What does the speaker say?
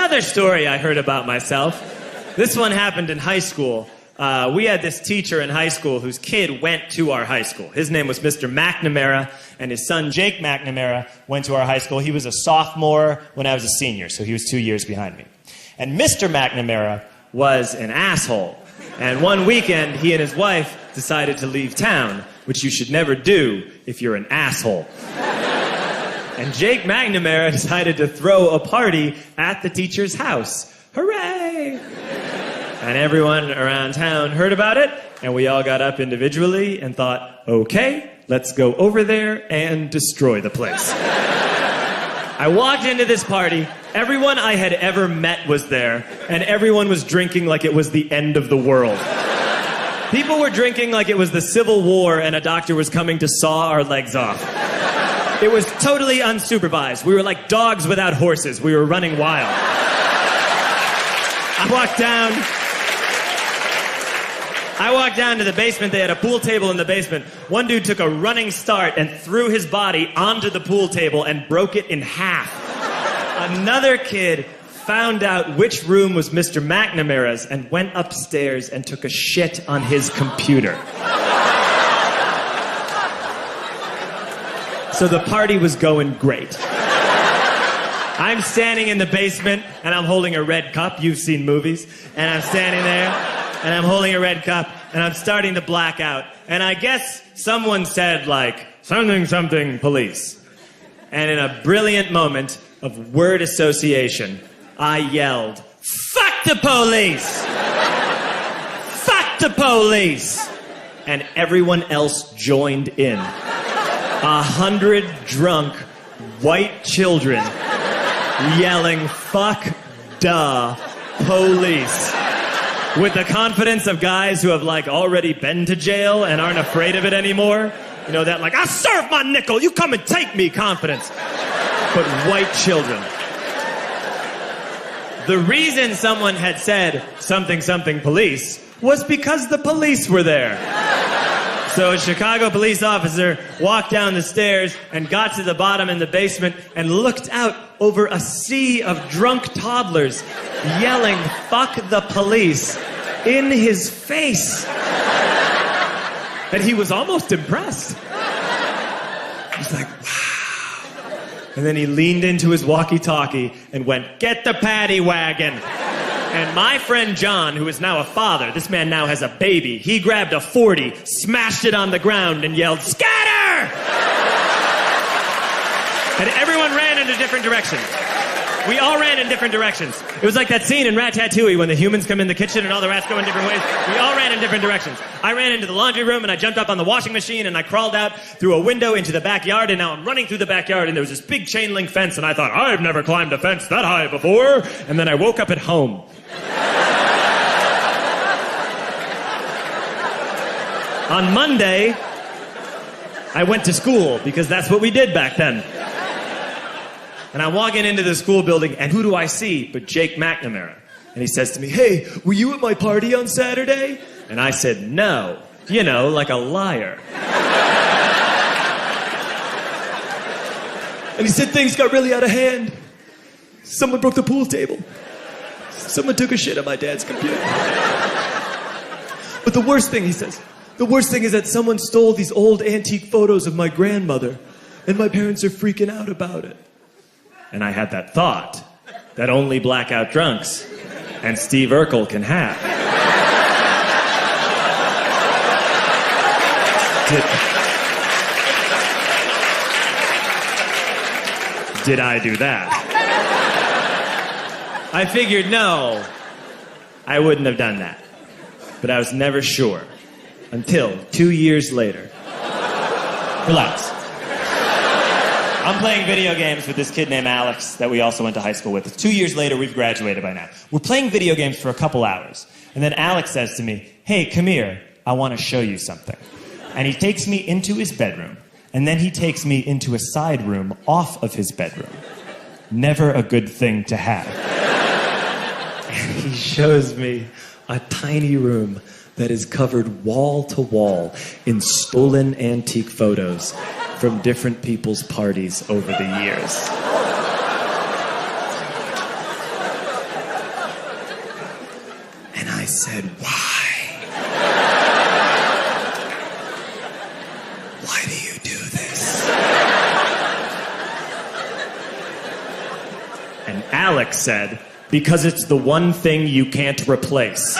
another story I heard about myself. This one happened in high school. We had this teacher in high school whose kid went to our high school. His name was Mr. McNamara, and his son Jake McNamara went to our high school. He was a sophomore when I was a senior, so he was 2 years behind me. And Mr. McNamara was an asshole. And one weekend, he and his wife decided to leave town, which you should never do if you're an asshole. And Jake McNamara decided to throw a party at the teacher's house. Hooray! And everyone around town heard about it, and we all got up individually and thought, okay, let's go over there and destroy the place. I walked into this party. Everyone I had ever met was there, and everyone was drinking like it was the end of the world. People were drinking like it was the Civil War and a doctor was coming to saw our legs off. It was totally unsupervised. We were like dogs without horses. We were running wild. I walked down to the basement. They had a pool table in the basement. One dude took a running start and threw his body onto the pool table and broke it in half. Another kid found out which room was Mr. McNamara's and went upstairs and took a shit on his computer. So the party was going great. I'm standing in the basement and I'm holding a red cup. You've seen movies. And I'm standing there and I'm holding a red cup and I'm starting to black out. And I guess someone said like, something police. And in a brilliant moment of word association, I yelled, fuck the police! Fuck the police! And everyone else joined in. 100 drunk white children yelling, fuck the police. With the confidence of guys who have like already been to jail and aren't afraid of it anymore. You know, that like, I serve my nickel, you come and take me confidence. But white children. The reason someone had said something police was because the police were there. So a Chicago police officer walked down the stairs and got to the bottom in the basement and looked out over a sea of drunk toddlers yelling, fuck the police, in his face. And he was almost impressed. He's like, wow. And then he leaned into his walkie-talkie and went, get the paddy wagon. And my friend John, who is now a father, this man now has a baby, he grabbed a 40, smashed it on the ground, and yelled, scatter! And everyone ran in a different direction. We all ran in different directions. It was like that scene in Ratatouille when the humans come in the kitchen and all the rats go in different ways. We all ran in different directions. I ran into the laundry room and I jumped up on the washing machine and I crawled out through a window into the backyard, and now I'm running through the backyard and there was this big chain link fence and I thought, I've never climbed a fence that high before. And then I woke up at home. On Monday, I went to school because that's what we did back then. And I'm walking into the school building, and who do I see but Jake McNamara? And he says to me, hey, were you at my party on Saturday? And I said, no. You know, like a liar. And he said, things got really out of hand. Someone broke the pool table. Someone took a shit on my dad's computer. But the worst thing, he says, the worst thing is that someone stole these old antique photos of my grandmother, and my parents are freaking out about it. And I had that thought that only blackout drunks and Steve Urkel can have. Did I do that? I figured, no, I wouldn't have done that. But I was never sure until 2 years later. Relax. I'm playing video games with this kid named Alex that we also went to high school with. 2 years later, we've graduated by now. We're playing video games for a couple hours. And then Alex says to me, hey, come here. I want to show you something. And he takes me into his bedroom. And then he takes me into a side room off of his bedroom. Never a good thing to have. And he shows me a tiny room that is covered wall to wall in stolen antique photos from different people's parties over the years. said, why? Why do you do this? And Alex said, because it's the one thing you can't replace.